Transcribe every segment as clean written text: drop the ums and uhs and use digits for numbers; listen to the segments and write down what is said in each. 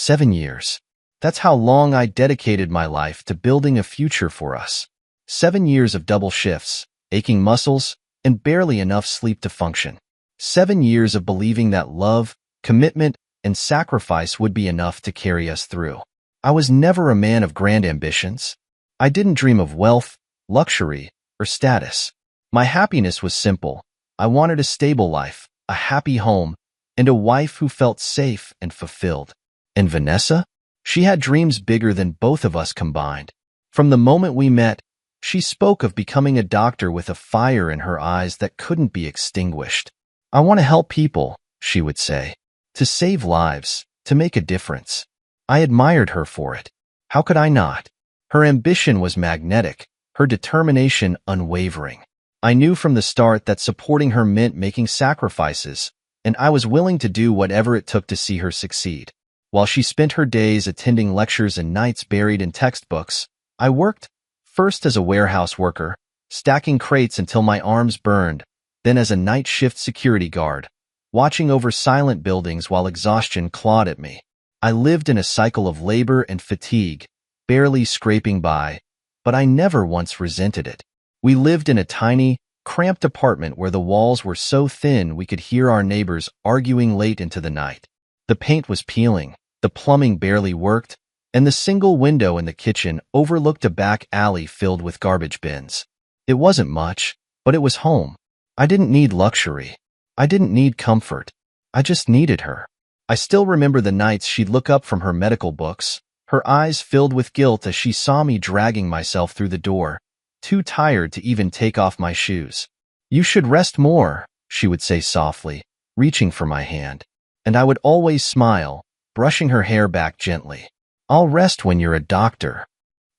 7 years. That's how long I dedicated my life to building a future for us. 7 years of double shifts, aching muscles, and barely enough sleep to function. 7 years of believing that love, commitment, and sacrifice would be enough to carry us through. I was never a man of grand ambitions. I didn't dream of wealth, luxury, or status. My happiness was simple. I wanted a stable life, a happy home, and a wife who felt safe and fulfilled. And Vanessa? She had dreams bigger than both of us combined. From the moment we met, she spoke of becoming a doctor with a fire in her eyes that couldn't be extinguished. "I want to help people," she would say, "to save lives, to make a difference." I admired her for it. How could I not? Her ambition was magnetic, her determination unwavering. I knew from the start that supporting her meant making sacrifices, and I was willing to do whatever it took to see her succeed. While she spent her days attending lectures and nights buried in textbooks, I worked, first as a warehouse worker, stacking crates until my arms burned, then as a night shift security guard, watching over silent buildings while exhaustion clawed at me. I lived in a cycle of labor and fatigue, barely scraping by, but I never once resented it. We lived in a tiny, cramped apartment where the walls were so thin we could hear our neighbors arguing late into the night. The paint was peeling, the plumbing barely worked, and the single window in the kitchen overlooked a back alley filled with garbage bins. It wasn't much, but it was home. I didn't need luxury. I didn't need comfort. I just needed her. I still remember the nights she'd look up from her medical books, her eyes filled with guilt as she saw me dragging myself through the door, too tired to even take off my shoes. "You should rest more," she would say softly, reaching for my hand. And I would always smile, brushing her hair back gently. "I'll rest when you're a doctor."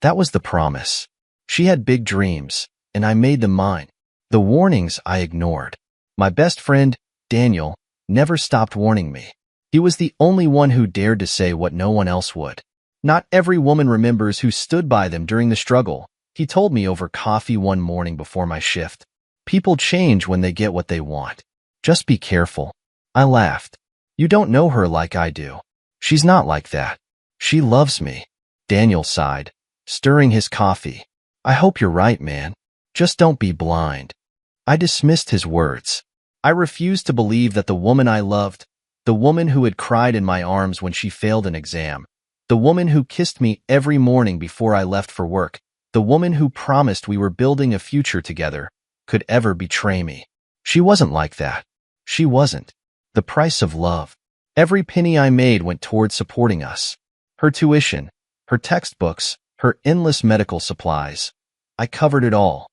That was the promise. She had big dreams, and I made them mine. The warnings I ignored. My best friend, Daniel, never stopped warning me. He was the only one who dared to say what no one else would. "Not every woman remembers who stood by them during the struggle," he told me over coffee one morning before my shift. "People change when they get what they want. Just be careful." I laughed. "You don't know her like I do. She's not like that. She loves me." Daniel sighed, stirring his coffee. "I hope you're right, man. Just don't be blind." I dismissed his words. I refused to believe that the woman I loved, the woman who had cried in my arms when she failed an exam, the woman who kissed me every morning before I left for work, the woman who promised we were building a future together, could ever betray me. She wasn't like that. She wasn't. The price of love. Every penny I made went toward supporting us. Her tuition, her textbooks, her endless medical supplies. I covered it all.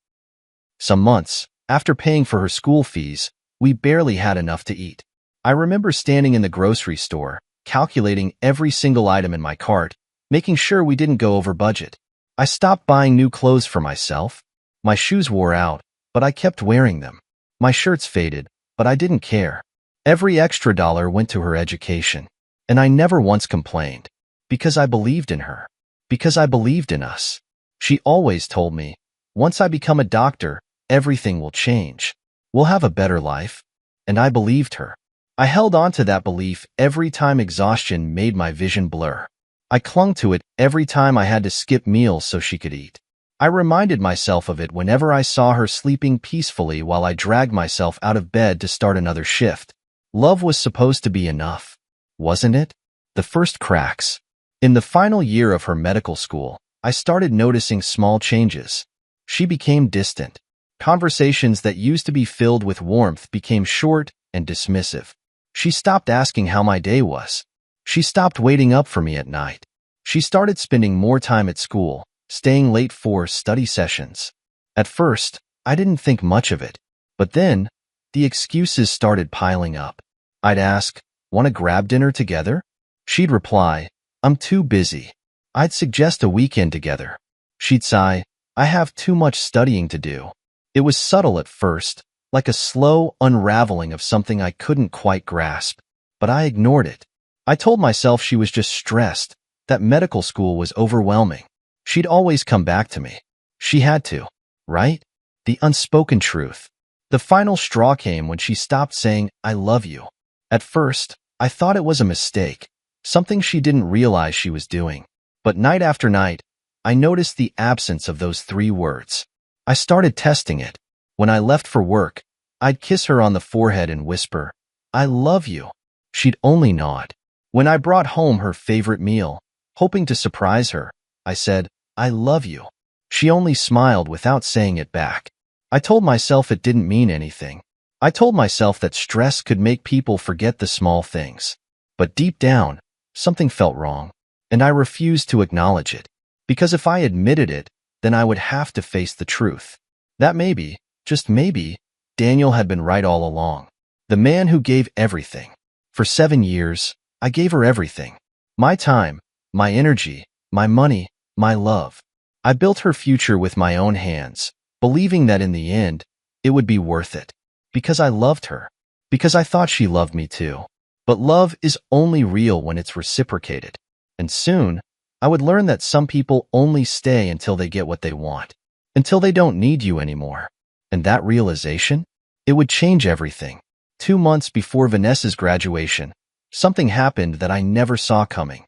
Some months, after paying for her school fees, we barely had enough to eat. I remember standing in the grocery store, calculating every single item in my cart, making sure we didn't go over budget. I stopped buying new clothes for myself. My shoes wore out, but I kept wearing them. My shirts faded, but I didn't care. Every extra dollar went to her education, and I never once complained, because I believed in her, because I believed in us. She always told me, "Once I become a doctor, everything will change. We'll have a better life." And I believed her. I held on to that belief every time exhaustion made my vision blur. I clung to it every time I had to skip meals so she could eat. I reminded myself of it whenever I saw her sleeping peacefully while I dragged myself out of bed to start another shift. Love was supposed to be enough, wasn't it? The first cracks. In the final year of her medical school, I started noticing small changes. She became distant. Conversations that used to be filled with warmth became short and dismissive. She stopped asking how my day was. She stopped waiting up for me at night. She started spending more time at school, staying late for study sessions. At first, I didn't think much of it, but then, the excuses started piling up. I'd ask, "Want to grab dinner together?" She'd reply, "I'm too busy." I'd suggest a weekend together. She'd sigh, "I have too much studying to do." It was subtle at first, like a slow unraveling of something I couldn't quite grasp, but I ignored it. I told myself she was just stressed, that medical school was overwhelming. She'd always come back to me. She had to, right? The unspoken truth. The final straw came when she stopped saying, "I love you." At first, I thought it was a mistake. something she didn't realize she was doing. But night after night, I noticed the absence of those 3 words. I started testing it. When I left for work, I'd kiss her on the forehead and whisper, "I love you." She'd only nod. When I brought home her favorite meal, hoping to surprise her, I said, "I love you." She only smiled without saying it back. I told myself it didn't mean anything. I told myself that stress could make people forget the small things. But deep down, something felt wrong, and I refused to acknowledge it. Because if I admitted it, then I would have to face the truth. That maybe, just maybe, Daniel had been right all along. The man who gave everything. For 7 years, I gave her everything. My time, my energy, my money, my love. I built her future with my own hands, believing that in the end, it would be worth it. Because I loved her. Because I thought she loved me too. But love is only real when it's reciprocated. And soon, I would learn that some people only stay until they get what they want. Until they don't need you anymore. And that realization? It would change everything. 2 months before Vanessa's graduation, something happened that I never saw coming.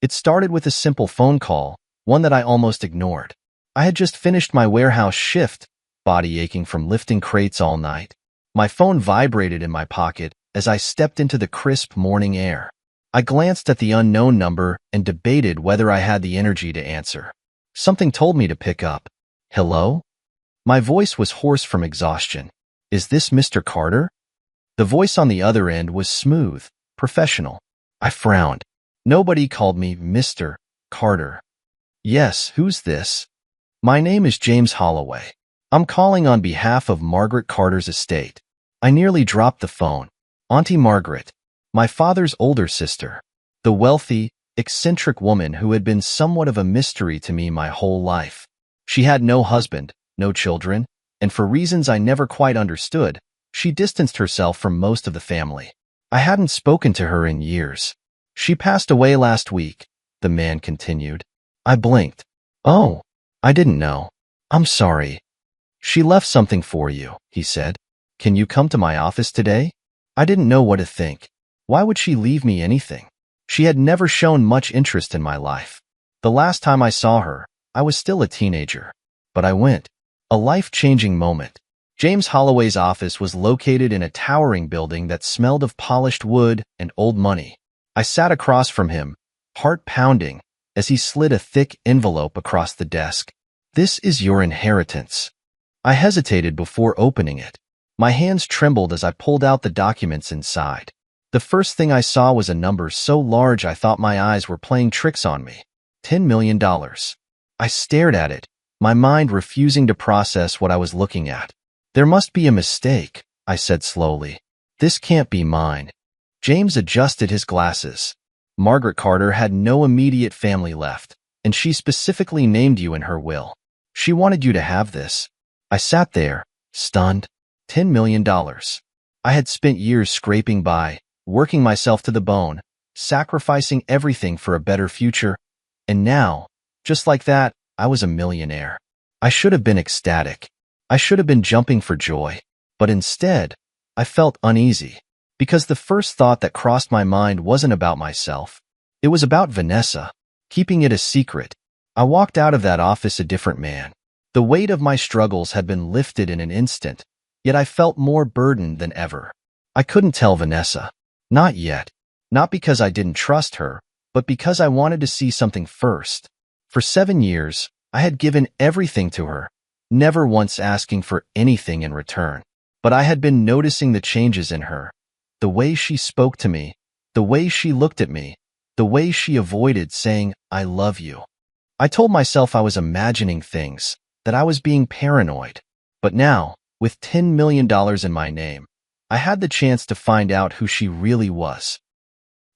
It started with a simple phone call, one that I almost ignored. I had just finished my warehouse shift, body aching from lifting crates all night. My phone vibrated in my pocket as I stepped into the crisp morning air. I glanced at the unknown number and debated whether I had the energy to answer. Something told me to pick up. "Hello?" My voice was hoarse from exhaustion. "Is this Mr. Carter?" The voice on the other end was smooth, professional. I frowned. Nobody called me Mr. Carter. "Yes, who's this?" "My name is James Holloway. I'm calling on behalf of Margaret Carter's estate." I nearly dropped the phone. Auntie Margaret, my father's older sister, the wealthy, eccentric woman who had been somewhat of a mystery to me my whole life. She had no husband, no children, and for reasons I never quite understood, she distanced herself from most of the family. I hadn't spoken to her in years. "She passed away last week," the man continued. I blinked. "Oh, I didn't know. I'm sorry." "She left something for you," he said. "Can you come to my office today?" I didn't know what to think. Why would she leave me anything? She had never shown much interest in my life. The last time I saw her, I was still a teenager. But I went. A life-changing moment. James Holloway's office was located in a towering building that smelled of polished wood and old money. I sat across from him, heart pounding, as he slid a thick envelope across the desk. "This is your inheritance." I hesitated before opening it. My hands trembled as I pulled out the documents inside. The first thing I saw was a number so large I thought my eyes were playing tricks on me. $10 million. I stared at it, my mind refusing to process what I was looking at. "There must be a mistake," I said slowly. "This can't be mine." James adjusted his glasses. "Margaret Carter had no immediate family left, and she specifically named you in her will. She wanted you to have this." I sat there, stunned. $10 million. I had spent years scraping by, working myself to the bone, sacrificing everything for a better future, and now, just like that, I was a millionaire. I should have been ecstatic. I should have been jumping for joy. But instead, I felt uneasy. Because the first thought that crossed my mind wasn't about myself. It was about Vanessa, keeping it a secret. I walked out of that office a different man. The weight of my struggles had been lifted in an instant, yet I felt more burdened than ever. I couldn't tell Vanessa. Not yet. Not because I didn't trust her, but because I wanted to see something first. For 7 years, I had given everything to her, never once asking for anything in return. But I had been noticing the changes in her. The way she spoke to me, the way she looked at me, the way she avoided saying, "I love you." I told myself I was imagining things, that I was being paranoid. But now, with $10 million in my name, I had the chance to find out who she really was.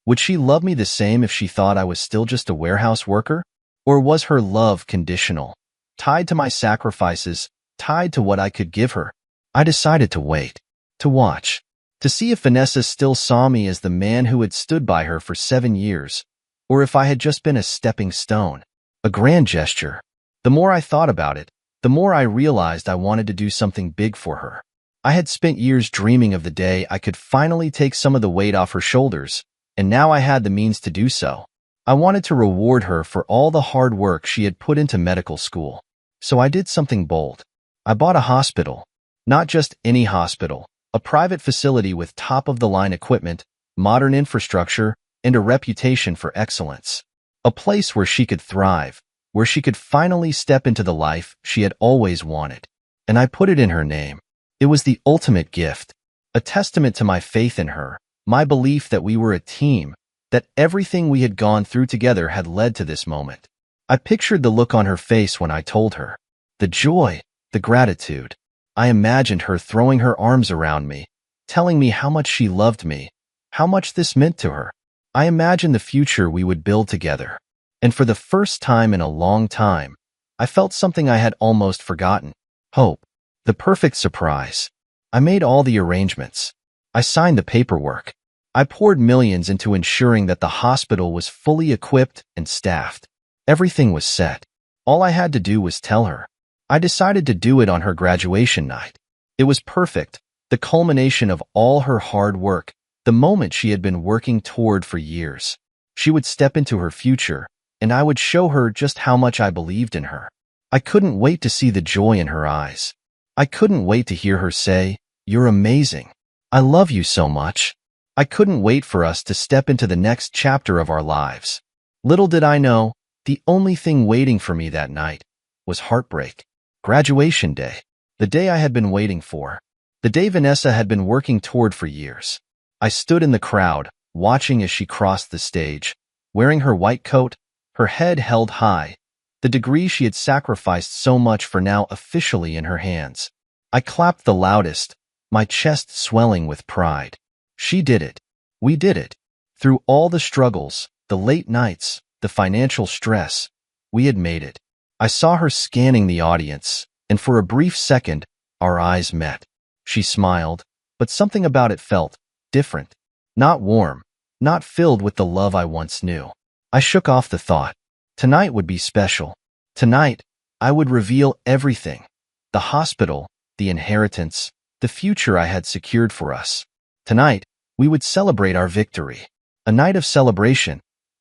Would she love me the same if she thought I was still just a warehouse worker? Or was her love conditional, tied to my sacrifices, tied to what I could give her? I decided to wait, to watch, to see if Vanessa still saw me as the man who had stood by her for 7 years, or if I had just been a stepping stone, a grand gesture. The more I thought about it, the more I realized I wanted to do something big for her. I had spent years dreaming of the day I could finally take some of the weight off her shoulders and now I had the means to do so. I wanted to reward her for all the hard work she had put into medical school. So I did something bold. I bought a hospital. Not just any hospital, a private facility with top-of-the-line equipment, modern infrastructure, and a reputation for excellence. A place where she could thrive, where she could finally step into the life she had always wanted. And I put it in her name. It was the ultimate gift, a testament to my faith in her, my belief that we were a team, that everything we had gone through together had led to this moment. I pictured the look on her face when I told her, the joy, the gratitude. I imagined her throwing her arms around me, telling me how much she loved me, how much this meant to her. I imagined the future we would build together. And for the first time in a long time, I felt something I had almost forgotten. Hope. The perfect surprise. I made all the arrangements. I signed the paperwork. I poured millions into ensuring that the hospital was fully equipped and staffed. Everything was set. All I had to do was tell her. I decided to do it on her graduation night. It was perfect, the culmination of all her hard work, the moment she had been working toward for years. She would step into her future, and I would show her just how much I believed in her. I couldn't wait to see the joy in her eyes. I couldn't wait to hear her say, "You're amazing. I love you so much." I couldn't wait for us to step into the next chapter of our lives. Little did I know, the only thing waiting for me that night was heartbreak. Graduation day. The day I had been waiting for. The day Vanessa had been working toward for years. I stood in the crowd, watching as she crossed the stage, wearing her white coat, her head held high, the degree she had sacrificed so much for now officially in her hands. I clapped the loudest, my chest swelling with pride. She did it. We did it. Through all the struggles, the late nights, the financial stress, we had made it. I saw her scanning the audience, and for a brief second, our eyes met. She smiled, but something about it felt different. Not warm, not filled with the love I once knew. I shook off the thought. Tonight would be special. Tonight, I would reveal everything. The hospital, the inheritance, the future I had secured for us. Tonight, we would celebrate our victory. A night of celebration,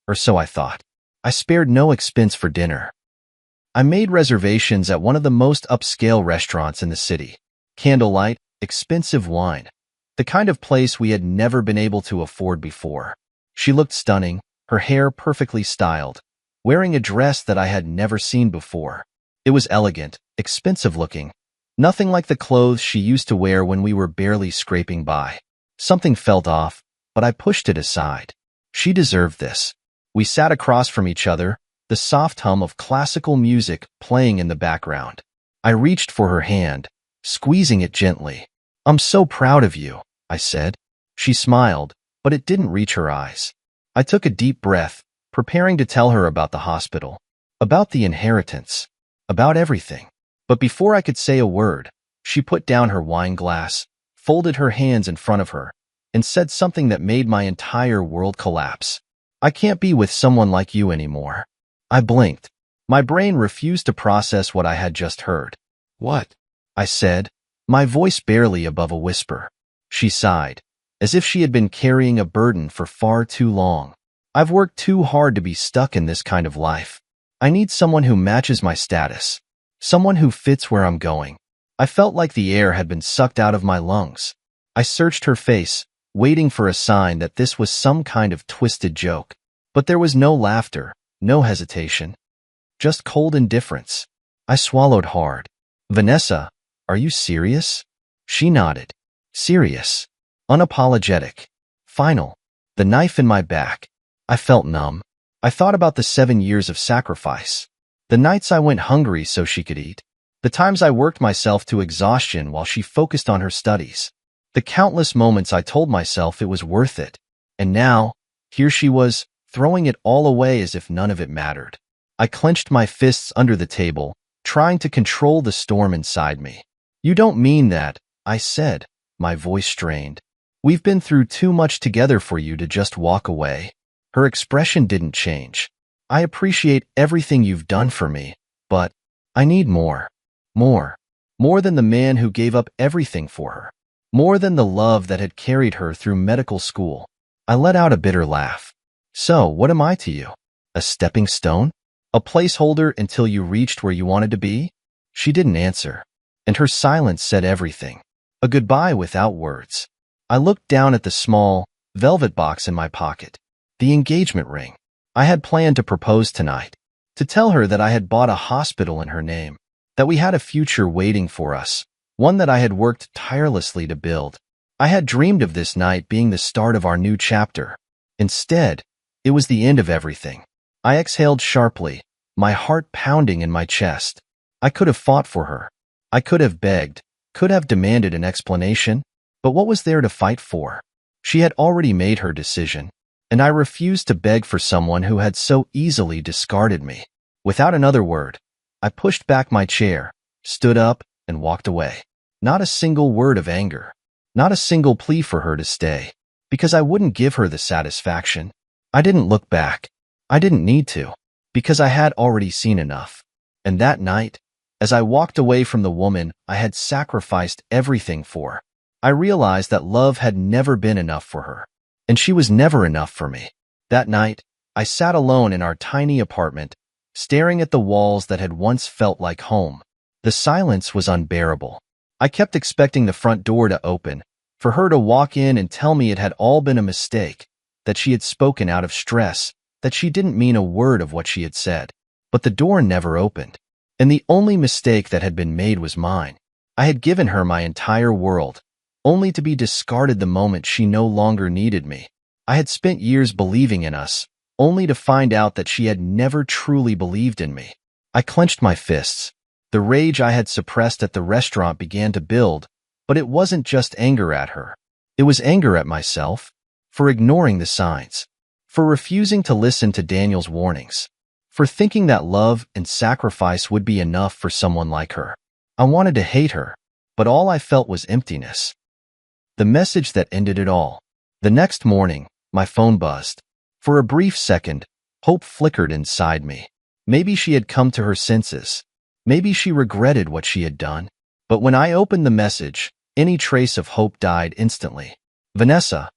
or so I thought. I spared no expense for dinner. I made reservations at one of the most upscale restaurants in the city. Candlelight, expensive wine. The kind of place we had never been able to afford before. She looked stunning, her hair perfectly styled, wearing a dress that I had never seen before. It was elegant, expensive looking, nothing like the clothes she used to wear when we were barely scraping by. Something felt off, but I pushed it aside. She deserved this. We sat across from each other, the soft hum of classical music playing in the background. I reached for her hand, squeezing it gently. "I'm so proud of you," I said. She smiled, but it didn't reach her eyes. I took a deep breath, preparing to tell her about the hospital, about the inheritance, about everything. But before I could say a word, she put down her wine glass, folded her hands in front of her, and said something that made my entire world collapse. "I can't be with someone like you anymore." I blinked. My brain refused to process what I had just heard. "What?" I said, my voice barely above a whisper. She sighed, as if she had been carrying a burden for far too long. "I've worked too hard to be stuck in this kind of life. I need someone who matches my status, someone who fits where I'm going." I felt like the air had been sucked out of my lungs. I searched her face, waiting for a sign that this was some kind of twisted joke. But there was no laughter, no hesitation, just cold indifference. I swallowed hard. "Vanessa, are you serious?" She nodded. Serious. Unapologetic. Final. The knife in my back. I felt numb. I thought about the 7 years of sacrifice. The nights I went hungry so she could eat. The times I worked myself to exhaustion while she focused on her studies. The countless moments I told myself it was worth it. And now, here she was, throwing it all away as if none of it mattered. I clenched my fists under the table, trying to control the storm inside me. "You don't mean that," I said, my voice strained. "We've been through too much together for you to just walk away." Her expression didn't change. "I appreciate everything you've done for me, but I need more. More. More than the man who gave up everything for her. More than the love that had carried her through medical school. I let out a bitter laugh. So, what am I to you? A stepping stone? A placeholder until you reached where you wanted to be? She didn't answer, and her silence said everything. A goodbye without words. I looked down at the small, velvet box in my pocket. The engagement ring. I had planned to propose tonight, to tell her that I had bought a hospital in her name, that we had a future waiting for us, one that I had worked tirelessly to build. I had dreamed of this night being the start of our new chapter. Instead, it was the end of everything. I exhaled sharply, my heart pounding in my chest. I could have fought for her. I could have begged, could have demanded an explanation, but what was there to fight for? She had already made her decision, and I refused to beg for someone who had so easily discarded me. Without another word, I pushed back my chair, stood up, and walked away. Not a single word of anger, not a single plea for her to stay, because I wouldn't give her the satisfaction. I didn't look back. I didn't need to, because I had already seen enough. And that night, as I walked away from the woman I had sacrificed everything for, I realized that love had never been enough for her, and she was never enough for me. That night, I sat alone in our tiny apartment, staring at the walls that had once felt like home. The silence was unbearable. I kept expecting the front door to open, for her to walk in and tell me it had all been a mistake, that she had spoken out of stress, that she didn't mean a word of what she had said. But the door never opened, and the only mistake that had been made was mine. I had given her my entire world, only to be discarded the moment she no longer needed me. I had spent years believing in us, only to find out that she had never truly believed in me. I clenched my fists. The rage I had suppressed at the restaurant began to build, but it wasn't just anger at her. It was anger at myself, for ignoring the signs, for refusing to listen to Daniel's warnings, for thinking that love and sacrifice would be enough for someone like her. I wanted to hate her, but all I felt was emptiness. The message that ended it all. The next morning, my phone buzzed. For a brief second, hope flickered inside me. Maybe she had come to her senses. Maybe she regretted what she had done. But when I opened the message, any trace of hope died instantly. Vanessa,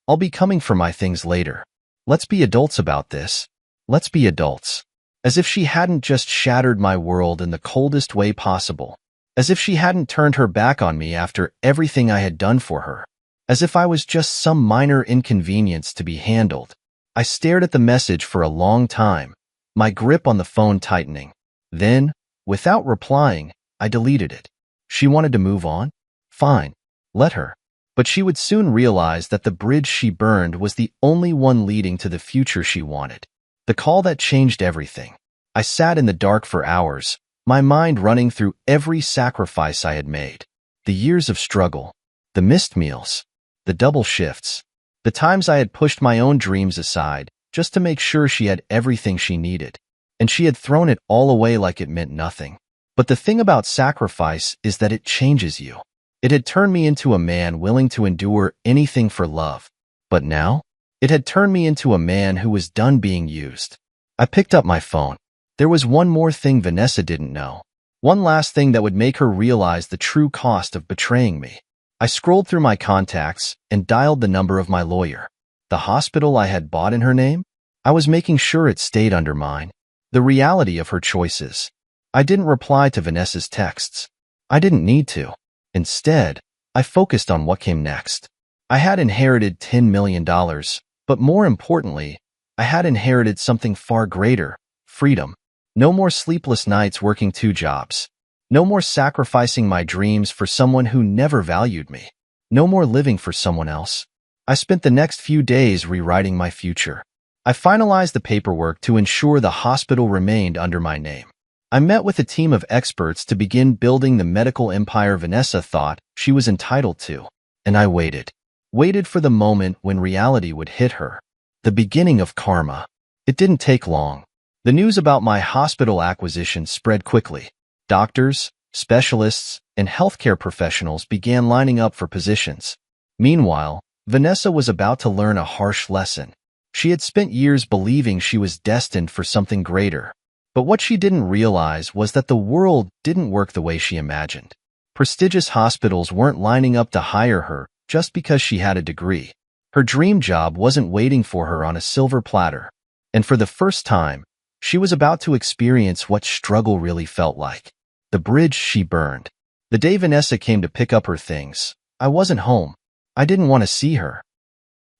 I'll be coming for my things later. Let's be adults about this. Let's be adults. As if she hadn't just shattered my world in the coldest way possible. As if she hadn't turned her back on me after everything I had done for her. As if I was just some minor inconvenience to be handled. I stared at the message for a long time, my grip on the phone tightening. Then, without replying, I deleted it. She wanted to move on? Fine, let her. But she would soon realize that the bridge she burned was the only one leading to the future she wanted. The call that changed everything. I sat in the dark for hours, my mind running through every sacrifice I had made. The years of struggle, the missed meals, the double shifts, the times I had pushed my own dreams aside just to make sure she had everything she needed. And she had thrown it all away like it meant nothing. But the thing about sacrifice is that it changes you. It had turned me into a man willing to endure anything for love. But now, it had turned me into a man who was done being used. I picked up my phone. There was one more thing Vanessa didn't know. One last thing that would make her realize the true cost of betraying me. I scrolled through my contacts and dialed the number of my lawyer. The hospital I had bought in her name? I was making sure it stayed under mine. The reality of her choices. I didn't reply to Vanessa's texts. I didn't need to. Instead, I focused on what came next. I had inherited $10 million, but more importantly, I had inherited something far greater, freedom. No more sleepless nights working 2 jobs. No more sacrificing my dreams for someone who never valued me. No more living for someone else. I spent the next few days rewriting my future. I finalized the paperwork to ensure the hospital remained under my name. I met with a team of experts to begin building the medical empire Vanessa thought she was entitled to. And I waited. Waited for the moment when reality would hit her. The beginning of karma. It didn't take long. The news about my hospital acquisition spread quickly. Doctors, specialists, and healthcare professionals began lining up for positions. Meanwhile, Vanessa was about to learn a harsh lesson. She had spent years believing she was destined for something greater. But what she didn't realize was that the world didn't work the way she imagined. Prestigious hospitals weren't lining up to hire her just because she had a degree. Her dream job wasn't waiting for her on a silver platter, and for the first time, she was about to experience what struggle really felt like. The bridge she burned. The day Vanessa came to pick up her things, I wasn't home. I didn't want to see her.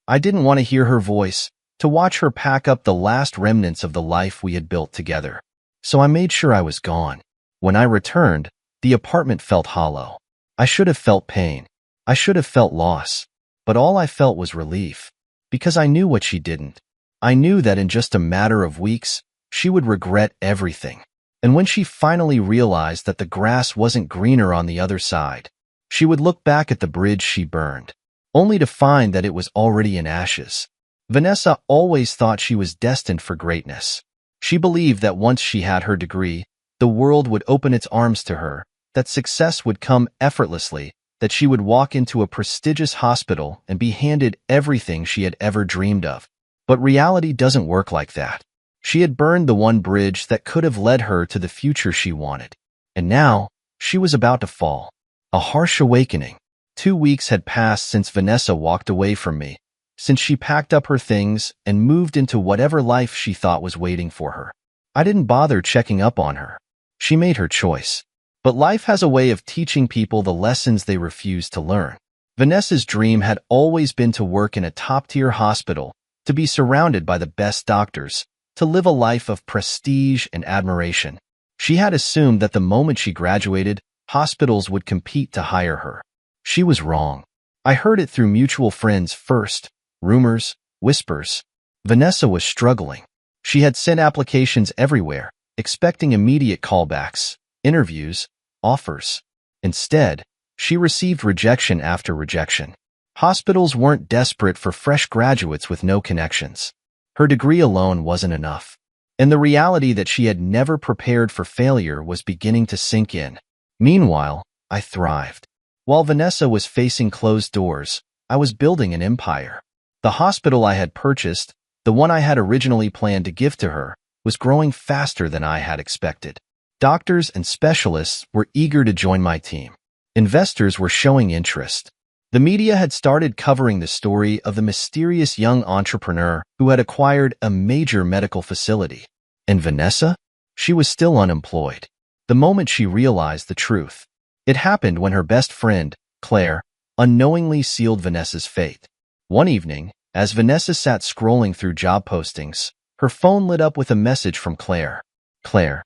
I didn't want to hear her voice, to watch her pack up the last remnants of the life we had built together. So I made sure I was gone. When I returned, the apartment felt hollow. I should have felt pain. I should have felt loss. But all I felt was relief. Because I knew what she didn't. I knew that in just a matter of weeks, she would regret everything. And when she finally realized that the grass wasn't greener on the other side, she would look back at the bridge she burned, only to find that it was already in ashes. Vanessa always thought she was destined for greatness. She believed that once she had her degree, the world would open its arms to her, that success would come effortlessly, that she would walk into a prestigious hospital and be handed everything she had ever dreamed of. But reality doesn't work like that. She had burned the one bridge that could have led her to the future she wanted. And now, she was about to fall. A harsh awakening. 2 weeks had passed since Vanessa walked away from me, since she packed up her things and moved into whatever life she thought was waiting for her. I didn't bother checking up on her. She made her choice. But life has a way of teaching people the lessons they refuse to learn. Vanessa's dream had always been to work in a top-tier hospital, to be surrounded by the best doctors, to live a life of prestige and admiration. She had assumed that the moment she graduated, hospitals would compete to hire her. She was wrong. I heard it through mutual friends first, rumors, whispers. Vanessa was struggling. She had sent applications everywhere, expecting immediate callbacks, interviews, offers. Instead, she received rejection after rejection. Hospitals weren't desperate for fresh graduates with no connections. Her degree alone wasn't enough. And the reality that she had never prepared for failure was beginning to sink in. Meanwhile, I thrived. While Vanessa was facing closed doors, I was building an empire. The hospital I had purchased, the one I had originally planned to give to her, was growing faster than I had expected. Doctors and specialists were eager to join my team. Investors were showing interest. The media had started covering the story of the mysterious young entrepreneur who had acquired a major medical facility. And Vanessa? She was still unemployed. The moment she realized the truth. It happened when her best friend, Claire, unknowingly sealed Vanessa's fate. One evening, as Vanessa sat scrolling through job postings, her phone lit up with a message from Claire. Claire,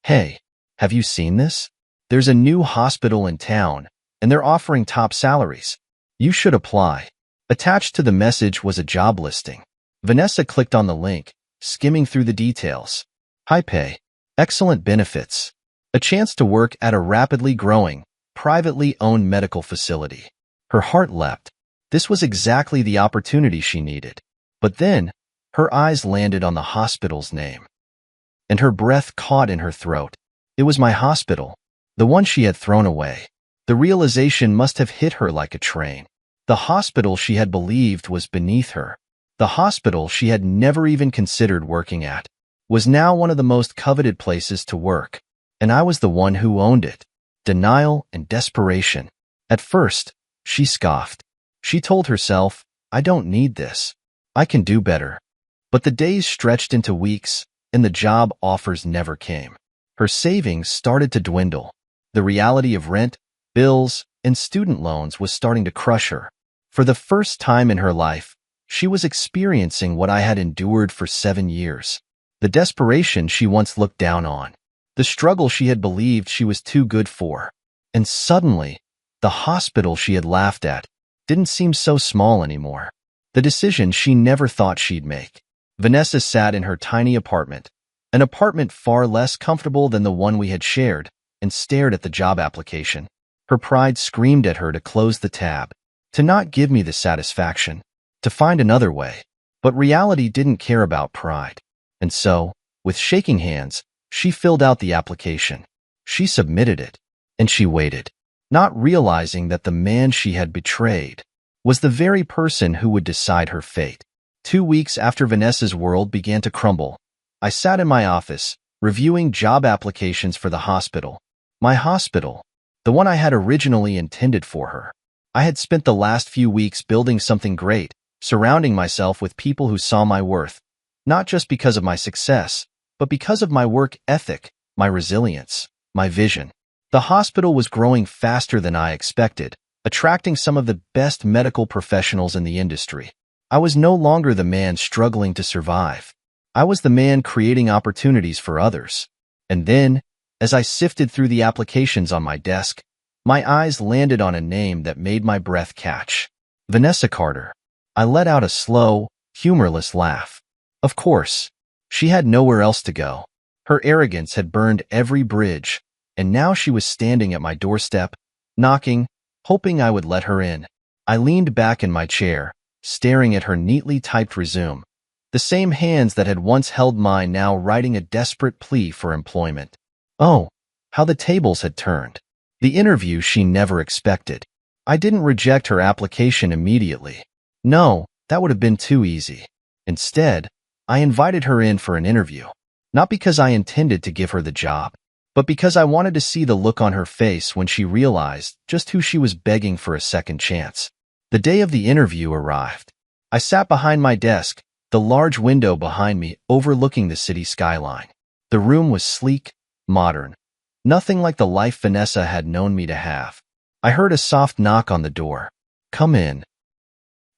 hey, have you seen this? There's a new hospital in town, and they're offering top salaries. You should apply. Attached to the message was a job listing. Vanessa clicked on the link, skimming through the details. High pay, excellent benefits, a chance to work at a rapidly growing, privately owned medical facility. Her heart leapt. This was exactly the opportunity she needed. But then, her eyes landed on the hospital's name. And her breath caught in her throat. It was my hospital, the one she had thrown away. The realization must have hit her like a train. The hospital she had believed was beneath her, the hospital she had never even considered working at, was now one of the most coveted places to work. And I was the one who owned it. Denial and desperation. At first, she scoffed. She told herself, I don't need this. I can do better. But the days stretched into weeks, and the job offers never came. Her savings started to dwindle. The reality of rent, bills, and student loans was starting to crush her. For the first time in her life, she was experiencing what I had endured for 7 years. The desperation she once looked down on. The struggle she had believed she was too good for. And suddenly, the hospital she had laughed at didn't seem so small anymore. The decision she never thought she'd make. Vanessa sat in her tiny apartment, an apartment far less comfortable than the one we had shared, and stared at the job application. Her pride screamed at her to close the tab, to not give me the satisfaction, to find another way. But reality didn't care about pride. And so, with shaking hands, she filled out the application. She submitted it, and she waited, not realizing that the man she had betrayed was the very person who would decide her fate. 2 weeks after Vanessa's world began to crumble, I sat in my office, reviewing job applications for the hospital. My hospital, the one I had originally intended for her. I had spent the last few weeks building something great, surrounding myself with people who saw my worth, not just because of my success, but because of my work ethic, my resilience, my vision. The hospital was growing faster than I expected, attracting some of the best medical professionals in the industry. I was no longer the man struggling to survive. I was the man creating opportunities for others. And then, as I sifted through the applications on my desk, my eyes landed on a name that made my breath catch. Vanessa Carter. I let out a slow, humorless laugh. Of course, she had nowhere else to go. Her arrogance had burned every bridge, and now she was standing at my doorstep, knocking, hoping I would let her in. I leaned back in my chair, staring at her neatly typed resume. The same hands that had once held mine now writing a desperate plea for employment. Oh, how the tables had turned. The interview she never expected. I didn't reject her application immediately. No, that would have been too easy. Instead, I invited her in for an interview. Not because I intended to give her the job, but because I wanted to see the look on her face when she realized just who she was begging for a second chance. The day of the interview arrived. I sat behind my desk, the large window behind me overlooking the city skyline. The room was sleek, modern, nothing like the life Vanessa had known me to have. I heard a soft knock on the door. Come in.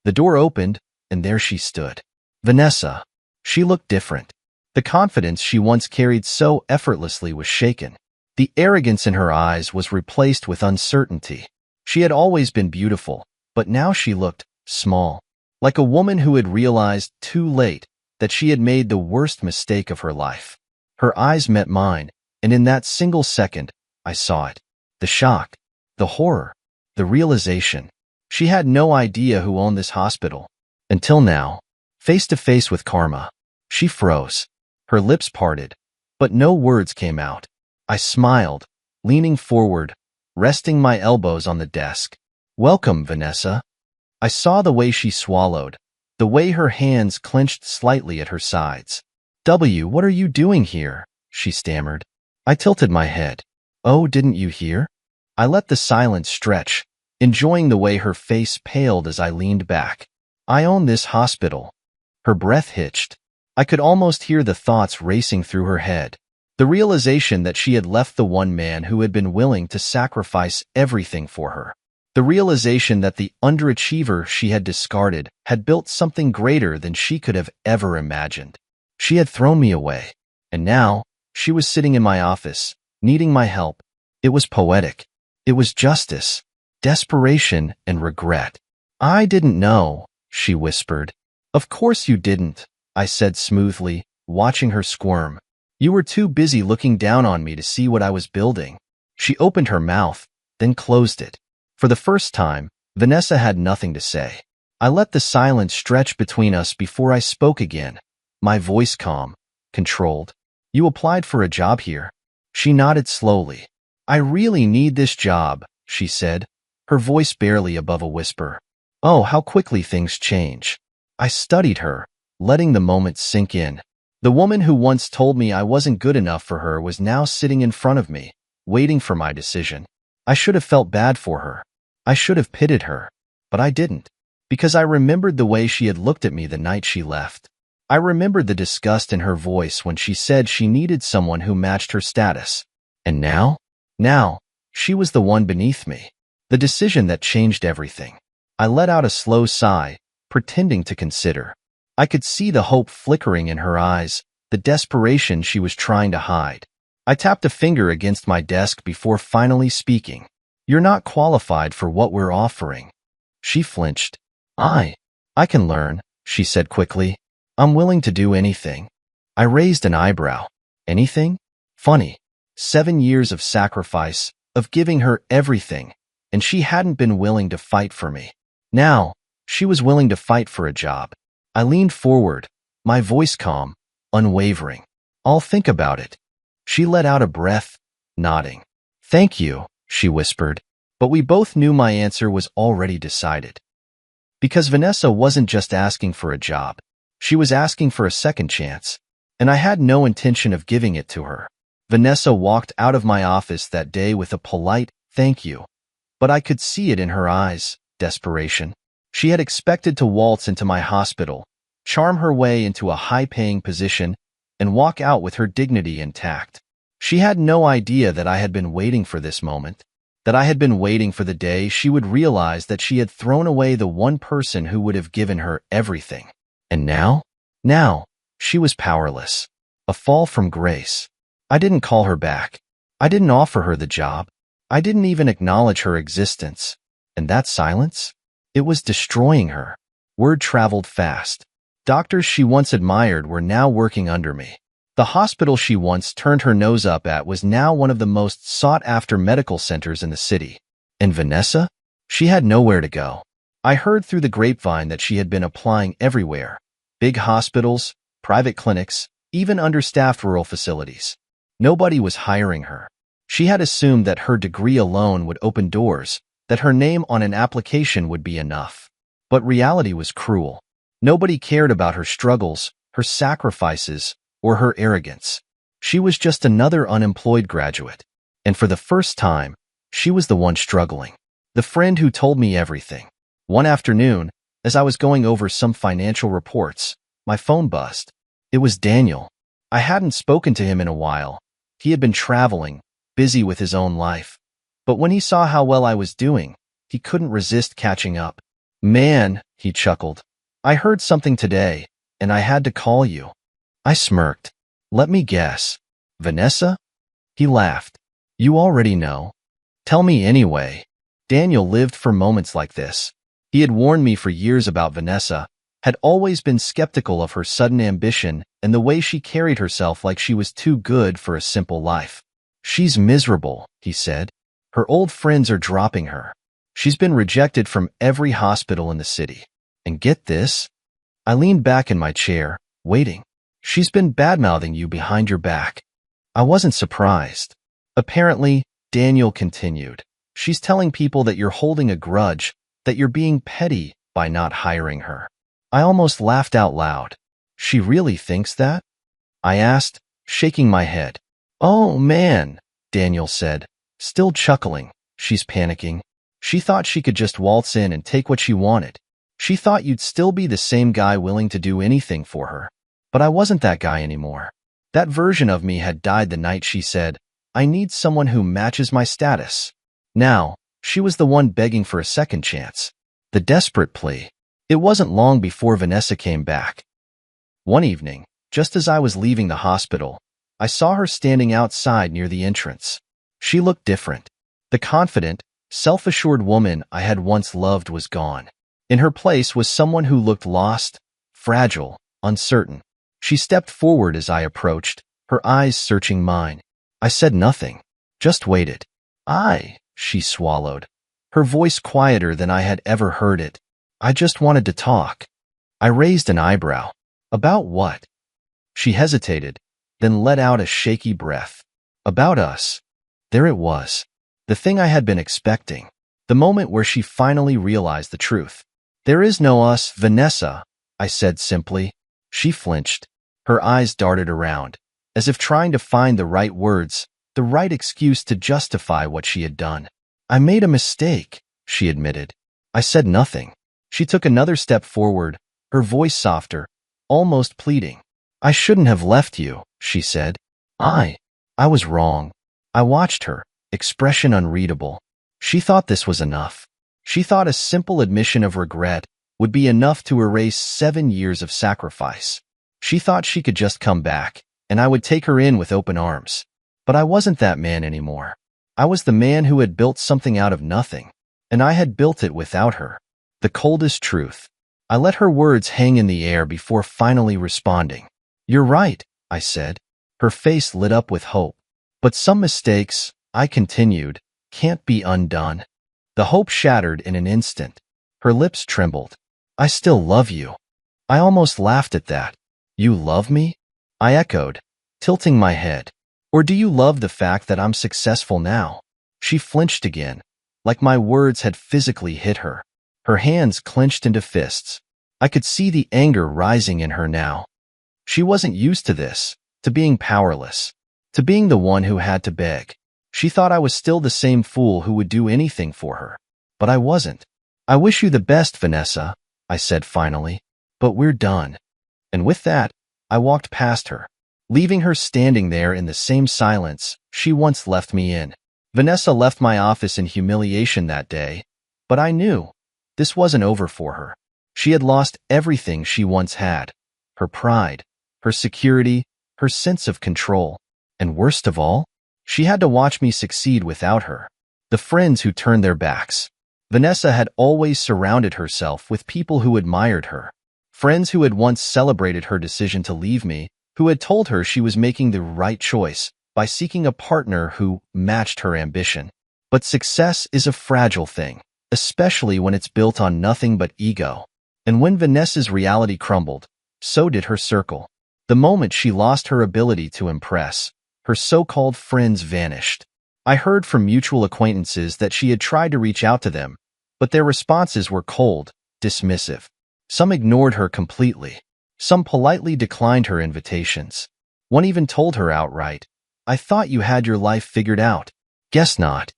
The door opened, and there she stood. Vanessa. She looked different. The confidence she once carried so effortlessly was shaken. The arrogance in her eyes was replaced with uncertainty. She had always been beautiful, but now she looked small, like a woman who had realized too late that she had made the worst mistake of her life. Her eyes met mine, and in that single second, I saw it. The shock, the horror, the realization. She had no idea who owned this hospital. Until now, face to face with karma, she froze. Her lips parted, but no words came out. I smiled, leaning forward, resting my elbows on the desk. Welcome, Vanessa. I saw the way she swallowed, the way her hands clenched slightly at her sides. What are you doing here? She stammered. I tilted my head. Oh, didn't you hear? I let the silence stretch, enjoying the way her face paled as I leaned back. I own this hospital. Her breath hitched. I could almost hear the thoughts racing through her head. The realization that she had left the one man who had been willing to sacrifice everything for her. The realization that the underachiever she had discarded had built something greater than she could have ever imagined. She had thrown me away, and now she was sitting in my office, needing my help. It was poetic. It was justice, desperation, and regret. I didn't know, she whispered. Of course you didn't, I said smoothly, watching her squirm. You were too busy looking down on me to see what I was building. She opened her mouth, then closed it. For the first time, Vanessa had nothing to say. I let the silence stretch between us before I spoke again, my voice calm, controlled. You applied for a job here? She nodded slowly. I really need this job, she said, her voice barely above a whisper. Oh, how quickly things change. I studied her, letting the moment sink in. The woman who once told me I wasn't good enough for her was now sitting in front of me, waiting for my decision. I should have felt bad for her. I should have pitied her. But I didn't, because I remembered the way she had looked at me the night she left. I remembered the disgust in her voice when she said she needed someone who matched her status. And now, she was the one beneath me. The decision that changed everything. I let out a slow sigh, pretending to consider. I could see the hope flickering in her eyes, the desperation she was trying to hide. I tapped a finger against my desk before finally speaking. You're not qualified for what we're offering. She flinched. I can learn, she said quickly. I'm willing to do anything. I raised an eyebrow. Anything? Funny. 7 years of sacrifice, of giving her everything, and she hadn't been willing to fight for me. Now, she was willing to fight for a job. I leaned forward, my voice calm, unwavering. I'll think about it. She let out a breath, nodding. Thank you, she whispered, but we both knew my answer was already decided. Because Vanessa wasn't just asking for a job. She was asking for a second chance, and I had no intention of giving it to her. Vanessa walked out of my office that day with a polite thank you, but I could see it in her eyes, desperation. She had expected to waltz into my hospital, charm her way into a high-paying position, and walk out with her dignity intact. She had no idea that I had been waiting for this moment, that I had been waiting for the day she would realize that she had thrown away the one person who would have given her everything. And now? Now, she was powerless. A fall from grace. I didn't call her back. I didn't offer her the job. I didn't even acknowledge her existence. And that silence? It was destroying her. Word traveled fast. Doctors she once admired were now working under me. The hospital she once turned her nose up at was now one of the most sought-after medical centers in the city. And Vanessa? She had nowhere to go. I heard through the grapevine that she had been applying everywhere. Big hospitals, private clinics, even understaffed rural facilities. Nobody was hiring her. She had assumed that her degree alone would open doors, that her name on an application would be enough. But reality was cruel. Nobody cared about her struggles, her sacrifices, or her arrogance. She was just another unemployed graduate. And for the first time, she was the one struggling. The friend who told me everything. One afternoon, as I was going over some financial reports, my phone buzzed. It was Daniel. I hadn't spoken to him in a while. He had been traveling, busy with his own life. But when he saw how well I was doing, he couldn't resist catching up. Man, he chuckled. I heard something today, and I had to call you. I smirked. Let me guess. Vanessa? He laughed. You already know. Tell me anyway. Daniel lived for moments like this. He had warned me for years about Vanessa, had always been skeptical of her sudden ambition and the way she carried herself like she was too good for a simple life. She's miserable, he said. Her old friends are dropping her. She's been rejected from every hospital in the city. And get this? I leaned back in my chair, waiting. She's been bad-mouthing you behind your back. I wasn't surprised. Apparently, Daniel continued. She's telling people that you're holding a grudge, that you're being petty by not hiring her. I almost laughed out loud. She really thinks that? I asked, shaking my head. Oh, man, Daniel said, still chuckling. She's panicking. She thought she could just waltz in and take what she wanted. She thought you'd still be the same guy willing to do anything for her. But I wasn't that guy anymore. That version of me had died the night she said, I need someone who matches my status. Now, she was the one begging for a second chance. The desperate plea. It wasn't long before Vanessa came back. One evening, just as I was leaving the hospital, I saw her standing outside near the entrance. She looked different. The confident, self-assured woman I had once loved was gone. In her place was someone who looked lost, fragile, uncertain. She stepped forward as I approached, her eyes searching mine. I said nothing, just waited. She swallowed, her voice quieter than I had ever heard it. I just wanted to talk. I raised an eyebrow. About what? She hesitated, then let out a shaky breath. About us. There it was. The thing I had been expecting. The moment where she finally realized the truth. There is no us, Vanessa, I said simply. She flinched. Her eyes darted around, as if trying to find the right words, the right excuse to justify what she had done. I made a mistake, she admitted. I said nothing. She took another step forward, her voice softer, almost pleading. I shouldn't have left you, she said. I was wrong. I watched her, expression unreadable. She thought this was enough. She thought a simple admission of regret would be enough to erase 7 years of sacrifice. She thought she could just come back, and I would take her in with open arms. But I wasn't that man anymore. I was the man who had built something out of nothing, and I had built it without her. The coldest truth. I let her words hang in the air before finally responding. You're right, I said. Her face lit up with hope. But some mistakes, I continued, can't be undone. The hope shattered in an instant. Her lips trembled. I still love you. I almost laughed at that. You love me? I echoed, tilting my head. Or do you love the fact that I'm successful now? She flinched again, like my words had physically hit her. Her hands clenched into fists. I could see the anger rising in her now. She wasn't used to this, to being powerless, to being the one who had to beg. She thought I was still the same fool who would do anything for her. But I wasn't. I wish you the best, Vanessa, I said finally, but we're done. And with that, I walked past her, leaving her standing there in the same silence she once left me in. Vanessa left my office in humiliation that day, but I knew this wasn't over for her. She had lost everything she once had: her pride, her security, her sense of control. And worst of all, she had to watch me succeed without her. The friends who turned their backs. Vanessa had always surrounded herself with people who admired her. Friends who had once celebrated her decision to leave me, who had told her she was making the right choice by seeking a partner who matched her ambition. But success is a fragile thing, especially when it's built on nothing but ego. And when Vanessa's reality crumbled, so did her circle. The moment she lost her ability to impress, her so-called friends vanished. I heard from mutual acquaintances that she had tried to reach out to them, but their responses were cold, dismissive. Some ignored her completely. Some politely declined her invitations. One even told her outright, "I thought you had your life figured out." Guess not.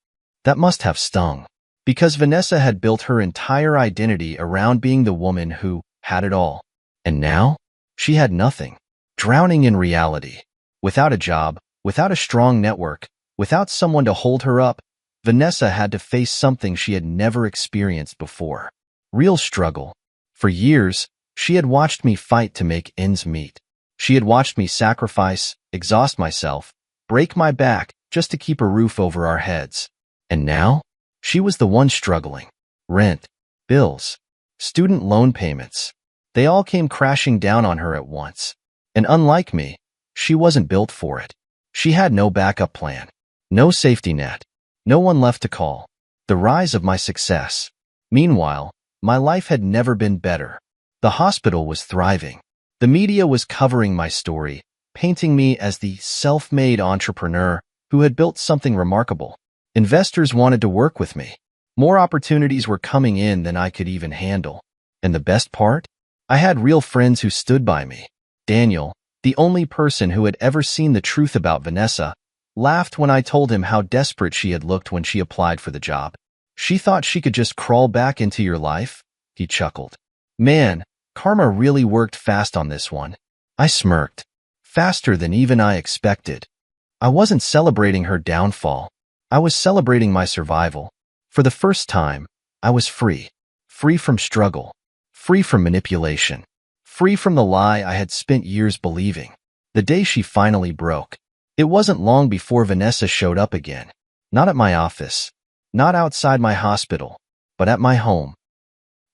That must have stung. Because Vanessa had built her entire identity around being the woman who had it all. And now, she had nothing. Drowning in reality. Without a job, without a strong network, without someone to hold her up, Vanessa had to face something she had never experienced before. Real struggle. For years, she had watched me fight to make ends meet. She had watched me sacrifice, exhaust myself, break my back just to keep a roof over our heads. And now, she was the one struggling. Rent, bills, student loan payments. They all came crashing down on her at once. And unlike me, she wasn't built for it. She had no backup plan, no safety net, no one left to call. The rise of my success. Meanwhile, my life had never been better. The hospital was thriving. The media was covering my story, painting me as the self-made entrepreneur who had built something remarkable. Investors wanted to work with me. More opportunities were coming in than I could even handle. And the best part? I had real friends who stood by me. Daniel, the only person who had ever seen the truth about Vanessa, laughed when I told him how desperate she had looked when she applied for the job. "She thought she could just crawl back into your life?" He chuckled. "Man, karma really worked fast on this one." I smirked. Faster than even I expected. I wasn't celebrating her downfall. I was celebrating my survival. For the first time, I was free. Free from struggle. Free from manipulation. Free from the lie I had spent years believing. The day she finally broke. It wasn't long before Vanessa showed up again. Not at my office. Not outside my hospital. But at my home.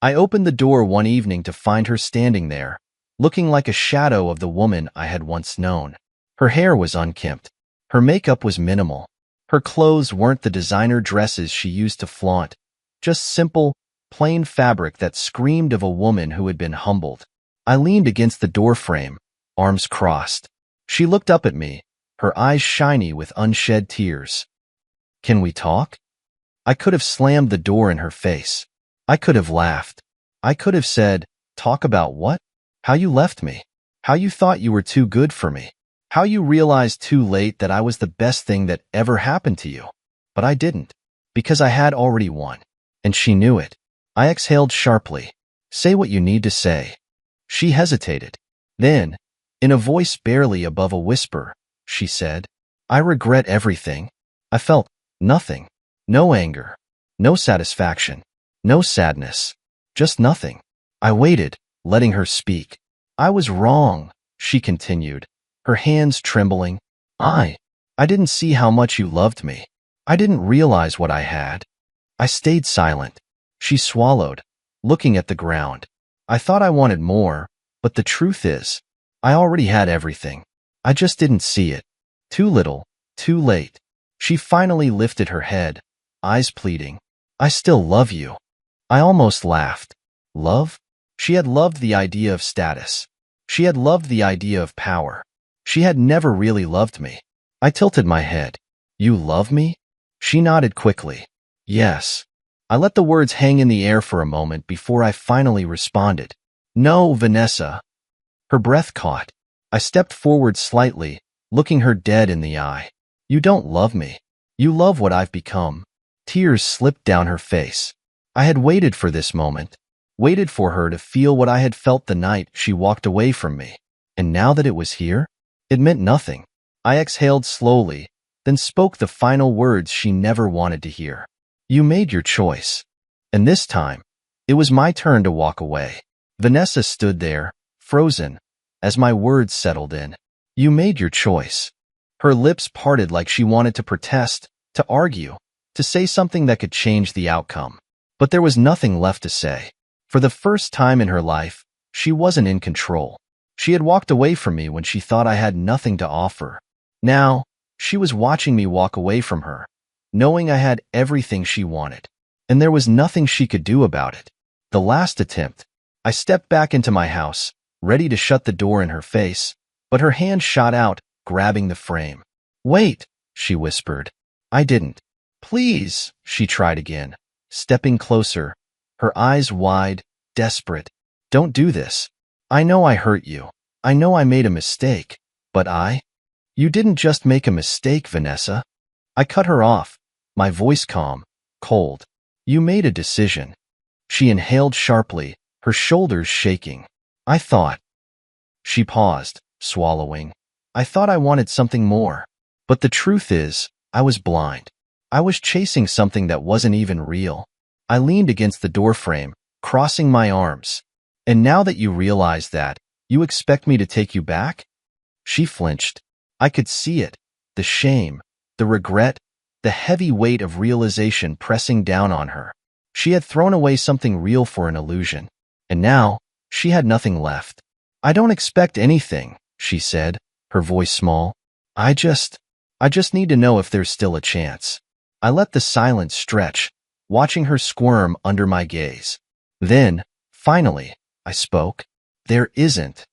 I opened the door one evening to find her standing there, looking like a shadow of the woman I had once known. Her hair was unkempt. Her makeup was minimal. Her clothes weren't the designer dresses she used to flaunt, just simple, plain fabric that screamed of a woman who had been humbled. I leaned against the doorframe, arms crossed. She looked up at me, her eyes shiny with unshed tears. "Can we talk?" I could have slammed the door in her face. I could have laughed. I could have said, "Talk about what? How you left me. How you thought you were too good for me. How you realized too late that I was the best thing that ever happened to you." But I didn't, because I had already won. And she knew it. I exhaled sharply. "Say what you need to say." She hesitated. Then, in a voice barely above a whisper, she said, "I regret everything." I felt nothing. No anger. No satisfaction. No sadness. Just nothing. I waited, letting her speak. "I was wrong," she continued, her hands trembling. I didn't see how much you loved me. I didn't realize what I had." I stayed silent. She swallowed, looking at the ground. "I thought I wanted more, but the truth is, I already had everything. I just didn't see it. Too little, too late." She finally lifted her head, eyes pleading. "I still love you." I almost laughed. Love? She had loved the idea of status. She had loved the idea of power. She had never really loved me. I tilted my head. "You love me?" She nodded quickly. "Yes." I let the words hang in the air for a moment before I finally responded. "No, Vanessa." Her breath caught. I stepped forward slightly, looking her dead in the eye. "You don't love me. You love what I've become." Tears slipped down her face. I had waited for this moment, waited for her to feel what I had felt the night she walked away from me. And now that it was here, it meant nothing. I exhaled slowly, then spoke the final words she never wanted to hear. You made your choice. And this time, it was my turn to walk away. Vanessa stood there, frozen, as my words settled in. You made your choice. Her lips parted like she wanted to protest, to argue, to say something that could change the outcome. But there was nothing left to say. For the first time in her life, she wasn't in control. She had walked away from me when she thought I had nothing to offer. Now, she was watching me walk away from her, knowing I had everything she wanted, and there was nothing she could do about it. The last attempt. I stepped back into my house, ready to shut the door in her face, but her hand shot out, grabbing the frame. Wait, she whispered. I didn't. Please, she tried again, stepping closer, her eyes wide, desperate. Don't do this. I know I hurt you. I know I made a mistake, but You didn't just make a mistake, Vanessa. I cut her off, my voice calm, cold. You made a decision. She inhaled sharply, her shoulders shaking. I thought. She paused, swallowing. I thought I wanted something more. But the truth is, I was blind. I was chasing something that wasn't even real. I leaned against the doorframe, crossing my arms. And now that you realize that, you expect me to take you back? She flinched. I could see it, the shame, the regret, the heavy weight of realization pressing down on her. She had thrown away something real for an illusion, and now she had nothing left. I don't expect anything, she said, her voice small. I just need to know if there's still a chance. I let the silence stretch, watching her squirm under my gaze. Then, finally, I spoke. There isn't.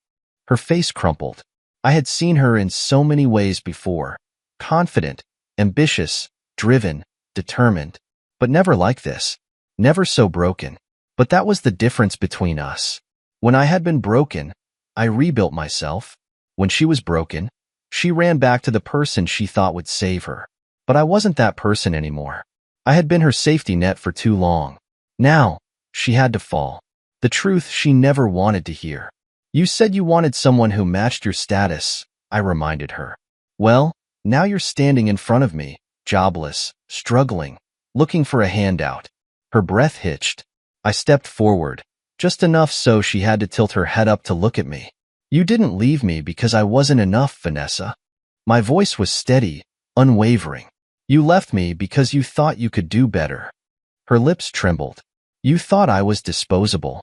Her face crumpled. I had seen her in so many ways before, confident, ambitious, driven, determined, but never like this, never so broken. But that was the difference between us. When I had been broken, I rebuilt myself. When she was broken, she ran back to the person she thought would save her. But I wasn't that person anymore. I had been her safety net for too long. Now, she had to fall. The truth she never wanted to hear. You said you wanted someone who matched your status, I reminded her. Well, now you're standing in front of me, jobless, struggling, looking for a handout. Her breath hitched. I stepped forward, just enough so she had to tilt her head up to look at me. You didn't leave me because I wasn't enough, Vanessa. My voice was steady, unwavering. You left me because you thought you could do better. Her lips trembled. You thought I was disposable.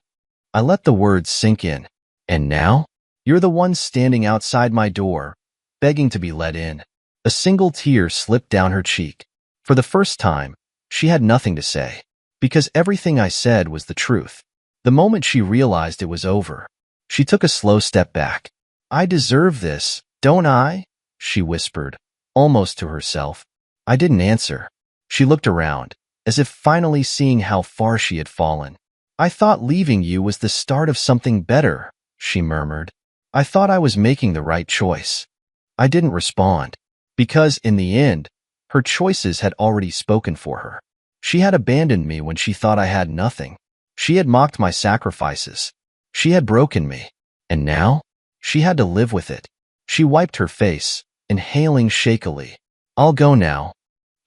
I let the words sink in. And now? You're the one standing outside my door, begging to be let in. A single tear slipped down her cheek. For the first time, she had nothing to say, because everything I said was the truth. The moment she realized it was over, she took a slow step back. I deserve this, don't I? She whispered, almost to herself. I didn't answer. She looked around, as if finally seeing how far she had fallen. I thought leaving you was the start of something better, she murmured. I thought I was making the right choice. I didn't respond, because in the end, her choices had already spoken for her. She had abandoned me when she thought I had nothing. She had mocked my sacrifices. She had broken me. And now, she had to live with it. She wiped her face, inhaling shakily. I'll go now.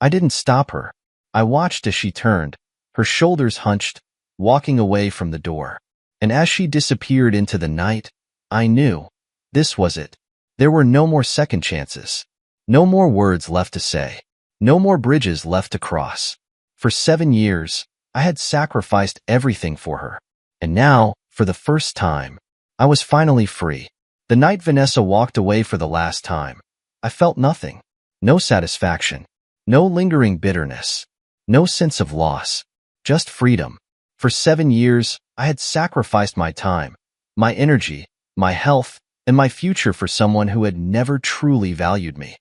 I didn't stop her. I watched as she turned, her shoulders hunched, walking away from the door. And as she disappeared into the night, I knew. This was it. There were no more second chances. No more words left to say. No more bridges left to cross. For 7 years, I had sacrificed everything for her. And now, for the first time, I was finally free. The night Vanessa walked away for the last time, I felt nothing. No satisfaction. No lingering bitterness. No sense of loss. Just freedom. For 7 years, I had sacrificed my time, my energy, my health, and my future for someone who had never truly valued me.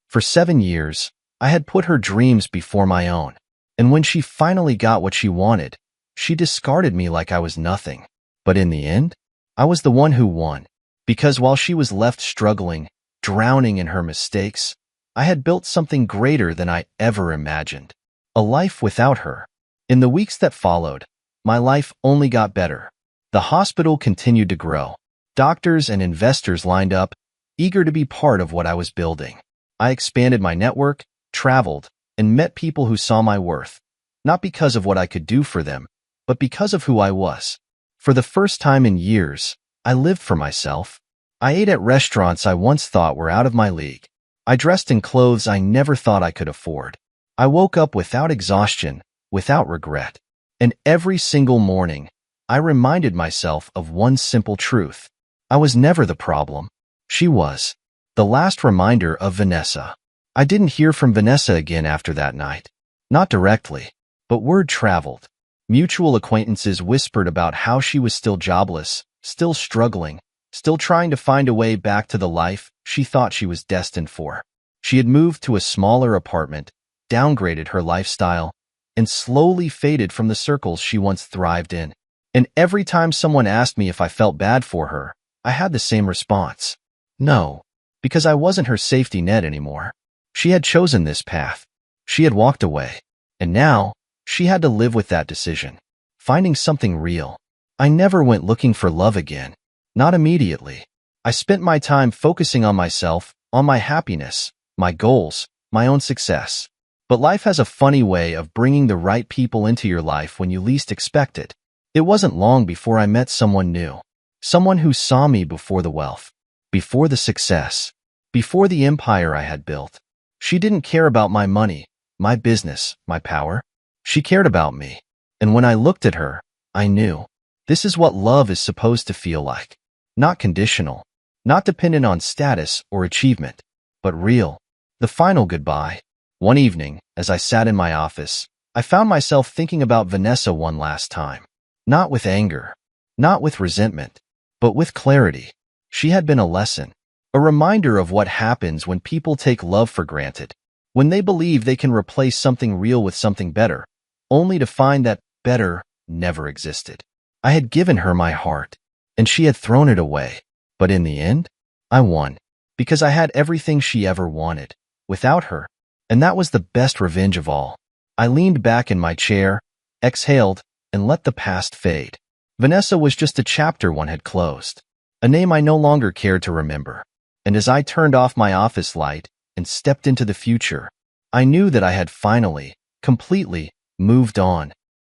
For 7 years, I had put her dreams before my own. And when she finally got what she wanted, she discarded me like I was nothing. But in the end, I was the one who won. Because while she was left struggling, drowning in her mistakes, I had built something greater than I ever imagined. A life without her. In the weeks that followed, my life only got better. The hospital continued to grow. Doctors and investors lined up, eager to be part of what I was building. I expanded my network, traveled, and met people who saw my worth, not because of what I could do for them, but because of who I was. For the first time in years, I lived for myself. I ate at restaurants I once thought were out of my league. I dressed in clothes I never thought I could afford. I woke up without exhaustion, without regret. And every single morning, I reminded myself of one simple truth. I was never the problem. She was. The last reminder of Vanessa. I didn't hear from Vanessa again after that night. Not directly, but word traveled. Mutual acquaintances whispered about how she was still jobless, still struggling, still trying to find a way back to the life she thought she was destined for. She had moved to a smaller apartment, downgraded her lifestyle, and slowly faded from the circles she once thrived in. And every time someone asked me if I felt bad for her, I had the same response. No, because I wasn't her safety net anymore. She had chosen this path. She had walked away. And now, she had to live with that decision. Finding something real. I never went looking for love again. Not immediately. I spent my time focusing on myself, on my happiness, my goals, my own success. But life has a funny way of bringing the right people into your life when you least expect it. It wasn't long before I met someone new. Someone who saw me before the wealth, before the success, before the empire I had built. She didn't care about my money, my business, my power. She cared about me. And when I looked at her, I knew. This is what love is supposed to feel like. Not conditional, not dependent on status or achievement, but real. The final goodbye. One evening, as I sat in my office, I found myself thinking about Vanessa one last time. Not with anger, not with resentment, but with clarity. She had been a lesson, a reminder of what happens when people take love for granted, when they believe they can replace something real with something better, only to find that better never existed. I had given her my heart, and she had thrown it away. But in the end, I won, because I had everything she ever wanted, without her. And that was the best revenge of all. I leaned back in my chair, exhaled, and let the past fade. Vanessa was just a chapter one had closed, a name I no longer cared to remember. And as I turned off my office light and stepped into the future, I knew that I had finally, completely, moved on.